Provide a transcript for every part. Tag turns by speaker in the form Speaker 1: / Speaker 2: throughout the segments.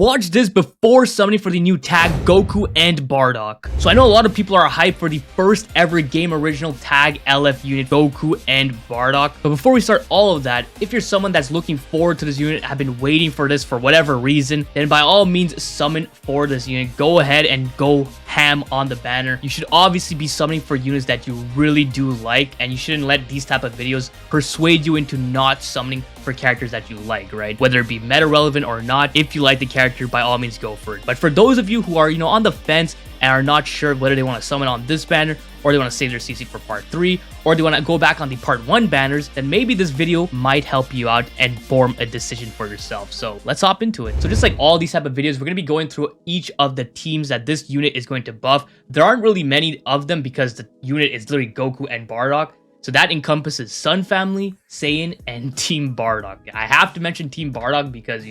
Speaker 1: watch this before summoning for the new tag Goku and Bardock. So I know a lot of people are hyped for the first ever game original tag LF unit Goku and Bardock. But before we start all of that, if you're someone that's looking forward to this unit, have been waiting for this for whatever reason, then by all means summon for this unit. Go ahead and go ham on the banner. You should obviously be summoning for units that you really do like, and you shouldn't let these type of videos persuade you into not summoning for characters that you like, right? Whether it be meta relevant or not, if you like the character, by all means go for it. But for those of you who are, on the fence and are not sure whether they want to summon on this banner, or they want to save their CC for part 3, or they want to go back on the part 1 banners, then maybe this video might help you out and form a decision for yourself. So let's hop into it. So just like all these type of videos, we're going to be going through each of the teams that this unit is going to buff. There aren't really many of them because the unit is literally Goku and Bardock. So that encompasses Sun Family, Saiyan, and Team Bardock. I have to mention Team Bardock because,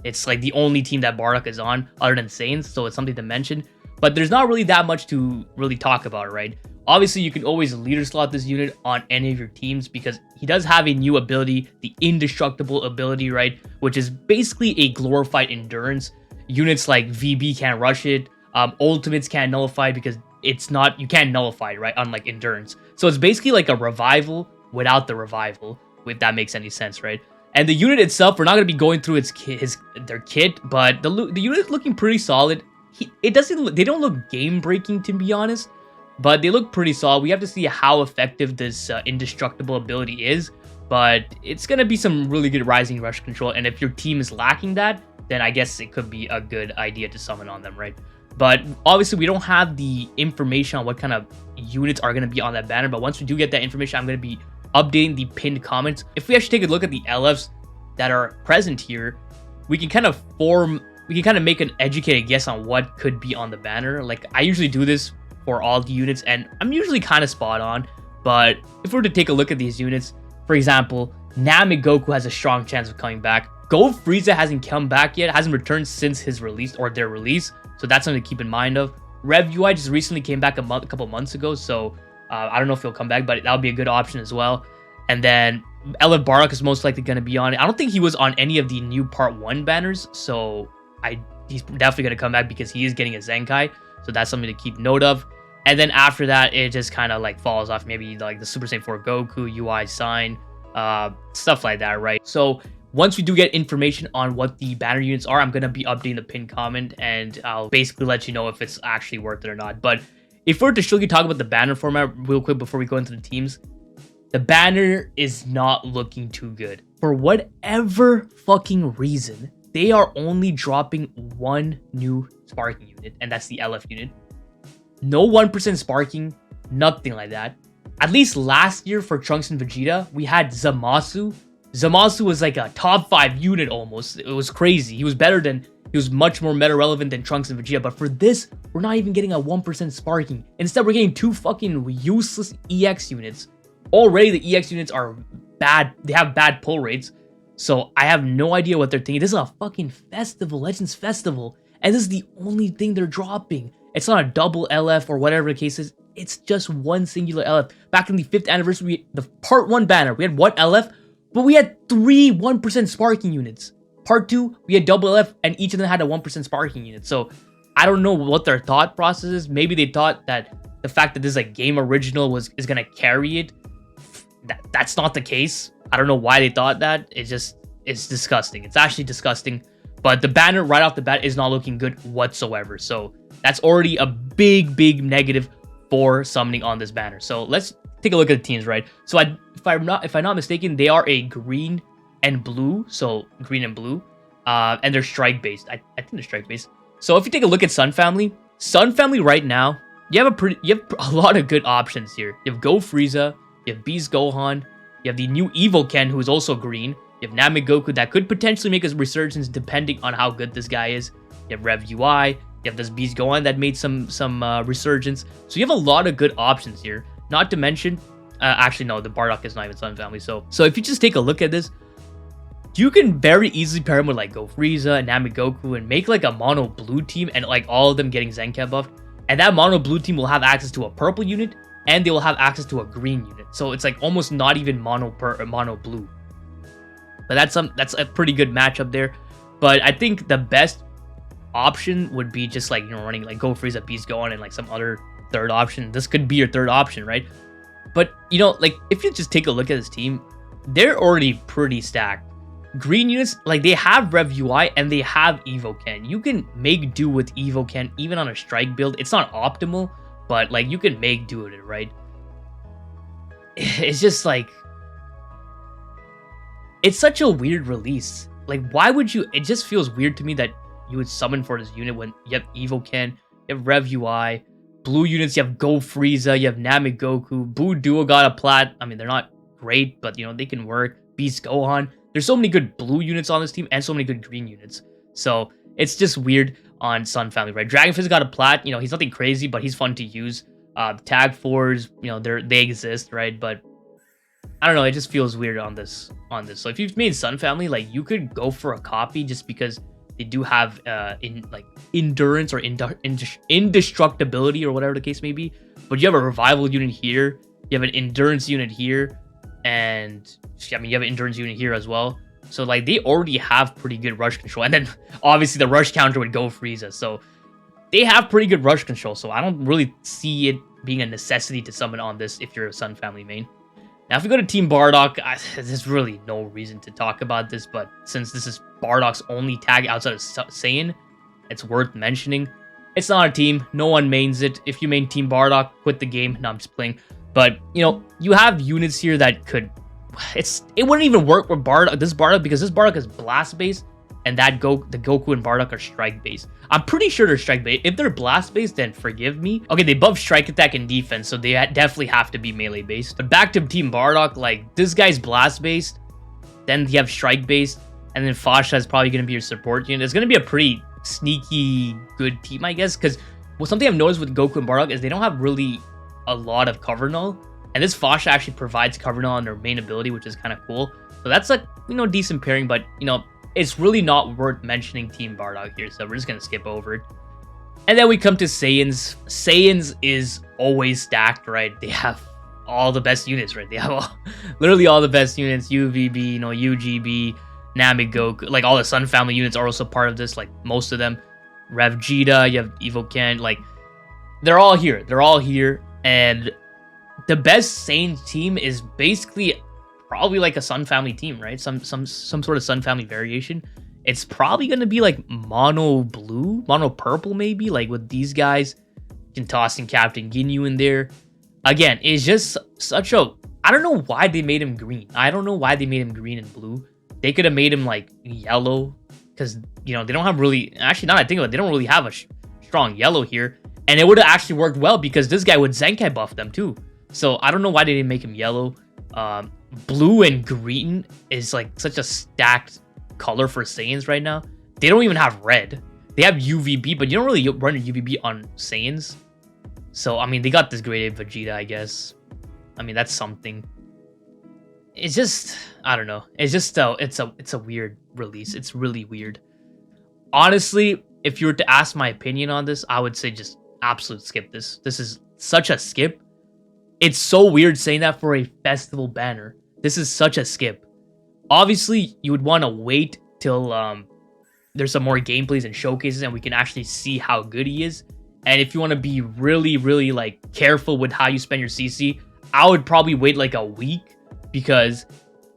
Speaker 1: it's like the only team that Bardock is on other than Saiyan, so it's something to mention. But there's not really that much to really talk about, right? Obviously, you can always leader slot this unit on any of your teams because he does have a new ability, the Indestructible ability, right? Which is basically a glorified endurance. Units like VB can't rush it. Ultimates can't nullify it because you can't nullify it, right? Unlike endurance. So it's basically like a revival without the revival, if that makes any sense, right? And the unit itself, we're not going to be going through their kit, but the unit is looking pretty solid. They don't look game breaking, to be honest, but they look pretty solid. We have to see how effective this Indestructible ability is, but it's going to be some really good rising rush control. And if your team is lacking that, then I guess it could be a good idea to summon on them, right? But obviously, we don't have the information on what kind of units are going to be on that banner. But once we do get that information, I'm going to be updating the pinned comments. If we actually take a look at the LFs that are present here, we can kind of make an educated guess on what could be on the banner. Like, I usually do this for all the units, and I'm usually kind of spot on. But if we were to take a look at these units, for example, Namek Goku has a strong chance of coming back. Gold Frieza hasn't come back yet, hasn't returned since his release or their release. So that's something to keep in mind of. Rev UI just recently came back a couple months ago, so I don't know if he'll come back, but that would be a good option as well. And then LF Bardock is most likely going to be on it. I don't think he was on any of the new Part 1 banners, so he's definitely going to come back because he is getting a Zenkai, so that's something to keep note of. And then after that, it just kind of like falls off, maybe like the Super Saiyan 4 Goku, UI Sign, stuff like that, right? So once we do get information on what the banner units are, I'm going to be updating the pinned comment, and I'll basically let you know if it's actually worth it or not. But if we're to strictly talk about the banner format real quick before we go into the teams, the banner is not looking too good. For whatever fucking reason, they are only dropping one new sparking unit, and that's the LF unit. No 1% sparking, nothing like that. At least last year for Trunks and Vegeta, we had Zamasu. Zamasu was like a top 5 unit almost. It was crazy. He was much more meta relevant than Trunks and Vegeta. But for this, we're not even getting a 1% sparking. Instead, we're getting 2 fucking useless EX units. Already, the EX units are bad. They have bad pull rates. So I have no idea what they're thinking. This is a fucking festival, Legends Festival. And this is the only thing they're dropping. It's not a double LF or whatever the case is. It's just one singular LF. Back in the 5th anniversary, the Part 1 banner, we had one LF, but we had 3 1% sparking units. Part 2, we had double LF, and each of them had a 1% sparking unit. So I don't know what their thought process is. Maybe they thought that the fact that this is a game original is going to carry it. That's not the case. I don't know why they thought that. It's disgusting. It's actually disgusting. But the banner right off the bat is not looking good whatsoever. So that's already a big negative for summoning on this banner. So let's take a look at the teams, right? So if I'm not mistaken, they are a green and blue. So green and blue. And they're strike based. I think they're strike based. So if you take a look at Sun Family right now, you have a lot of good options here. You have Go Frieza, you have Beast Gohan, you have the new Evil Ken, who is also green. You have Namek Goku that could potentially make a resurgence depending on how good this guy is. You have Rev UI. You have this Beast Gohan that made some resurgence. So you have a lot of good options here. Not to mention, actually no, the Bardock is not even Sun Family. So if you just take a look at this, you can very easily pair him with like Go Frieza and Namek Goku and make like a mono blue team and like all of them getting Zenkai buffed. And that mono blue team will have access to a purple unit and they will have access to a green unit. So it's like almost not even mono blue. But that's a pretty good matchup there. But I think the best option would be just like, you know, running like Go Frieza, Beast Gohan, and like some other third option. This could be your third option, right? But, you know, like, if you just take a look at this team, they're already pretty stacked. Green units, like, they have Rev UI and they have Evo Ken. You can make do with Evo Ken even on a strike build. It's not optimal, but, like, you can make do with it, right? It's just, like, it's such a weird release. Like, why would you... It just feels weird to me that you would summon for this unit when you have Evo Ken, you have Rev UI, blue units, you have Go Frieza, you have Namek Goku, Buu Duo got a plat. I mean, they're not great, but, you know, they can work. Beast Gohan. There's so many good blue units on this team and so many good green units. So, it's just weird on Sun Family, right? Dragon Fist got a plat. You know, he's nothing crazy, but he's fun to use. Tag 4s, you know, they exist, right? But I don't know, it just feels weird on this. So if you've made Sun Family, like, you could go for a copy just because they do have endurance or indestructibility or whatever the case may be. But you have a revival unit here, you have an endurance unit here, and I mean you have an endurance unit here as well. So like they already have pretty good rush control, and then obviously the rush counter would go Frieza. So they have pretty good rush control. So I don't really see it being a necessity to summon on this if you're a Sun Family main. Now, if we go to Team Bardock, there's really no reason to talk about this, but since this is Bardock's only tag outside of Saiyan, it's worth mentioning. It's not a team. No one mains it. If you main Team Bardock, quit the game. No, I'm just playing. But, you know, you have units here that could... It wouldn't even work with Bardock, this Bardock, because this Bardock is blast-based, and the Goku and Bardock are strike-based. I'm pretty sure they're strike-based. If they're blast-based, then forgive me. Okay, they buff strike attack and defense, so they definitely have to be melee-based. But back to Team Bardock, like, this guy's blast-based, then you have strike-based, and then Fasha is probably going to be your support unit. It's going to be a pretty sneaky good team, I guess, because something I've noticed with Goku and Bardock is they don't have really a lot of cover null, and this Fasha actually provides cover null on their main ability, which is kind of cool. So that's a, you know, decent pairing, but, you know, it's really not worth mentioning Team Bardock here, so we're just going to skip over it. And then we come to Saiyans. Saiyans is always stacked, right? They have all the best units, right? They have literally all the best units. UVB, you know, UGB, Namek Goku, like all the Sun Family units are also part of this, like most of them. Vegeta, you have Evo Ken, like they're all here. They're all here, and the best Saiyan team is basically probably like a Sun Family team, right? Some sort of Sun Family variation. It's probably gonna be like mono blue, mono purple, maybe. Like with these guys, you can toss in Captain Ginyu in there. Again, it's just such a... I don't know why they made him green. I don't know why they made him green and blue. They could have made him like yellow, because, you know, they don't have really... Actually, now that I think about it, they don't really have a strong yellow here. And it would have actually worked well because this guy would Zenkai buff them too. So I don't know why they didn't make him yellow. Blue and green is like such a stacked color for Saiyans right now. They don't even have red. They have UVB, but you don't really run a UVB on Saiyans. So, I mean, they got this graded Vegeta, I guess. I mean, that's something. It's just, I don't know. It's just, it's a weird release. It's really weird. Honestly, if you were to ask my opinion on this, I would say just absolute skip this. This is such a skip. It's so weird saying that for a festival banner. This is such a skip. Obviously, you would want to wait till there's some more gameplays and showcases and we can actually see how good he is. And if you want to be really, really like careful with how you spend your CC, I would probably wait like a week, because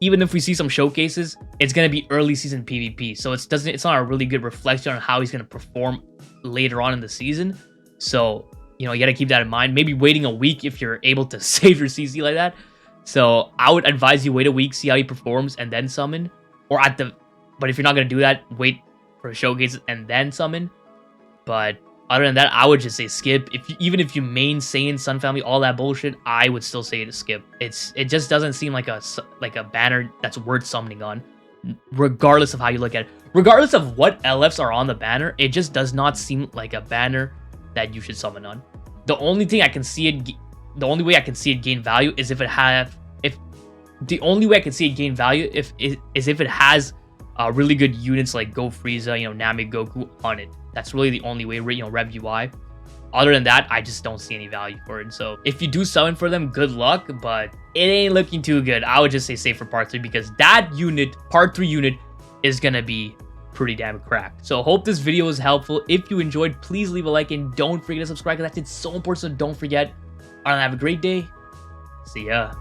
Speaker 1: even if we see some showcases, it's going to be early season PvP. So it's not a really good reflection on how he's going to perform later on in the season. So, you know, you got to keep that in mind. Maybe waiting a week if you're able to save your CC like that. So I would advise you wait a week, see how he performs, and then summon. But if you're not going to do that, wait for showcases and then summon. But other than that, I would just say skip. Even if you main Saiyan, Sun Family, all that bullshit, I would still say to skip. It just doesn't seem like a banner that's worth summoning on, regardless of how you look at it. Regardless of what LFs are on the banner, it just does not seem like a banner that you should summon on. The only way I can see it gain value is if it has really good units like Go Frieza, you know, Namek Goku on it. That's really the only way, you know, Rev UI. Other than that, I just don't see any value for it. So if you do summon for them, good luck, but it ain't looking too good. I would just say save for part 3, because that unit, part 3 unit, is gonna be pretty damn cracked. So hope this video was helpful. If you enjoyed, please leave a like and don't forget to subscribe because that's so important, so don't forget. Alright, have a great day. See ya.